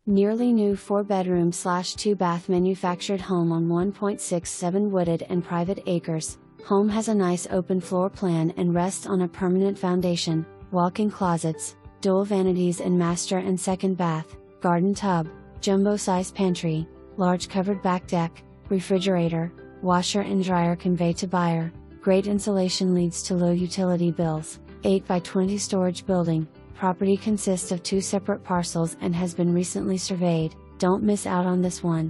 Nearly new 4-bedroom/2-bath manufactured home on 1.67 wooded and private acres. Home has a nice open floor plan and rests on a permanent foundation, walk-in closets, dual vanities in master and second bath, garden tub, jumbo size pantry, large covered back deck, refrigerator, washer and dryer convey to buyer. Great insulation leads to low utility bills. 8 by 20 storage building. Property consists of 2 separate parcels and has been recently surveyed. Don't miss out on this one.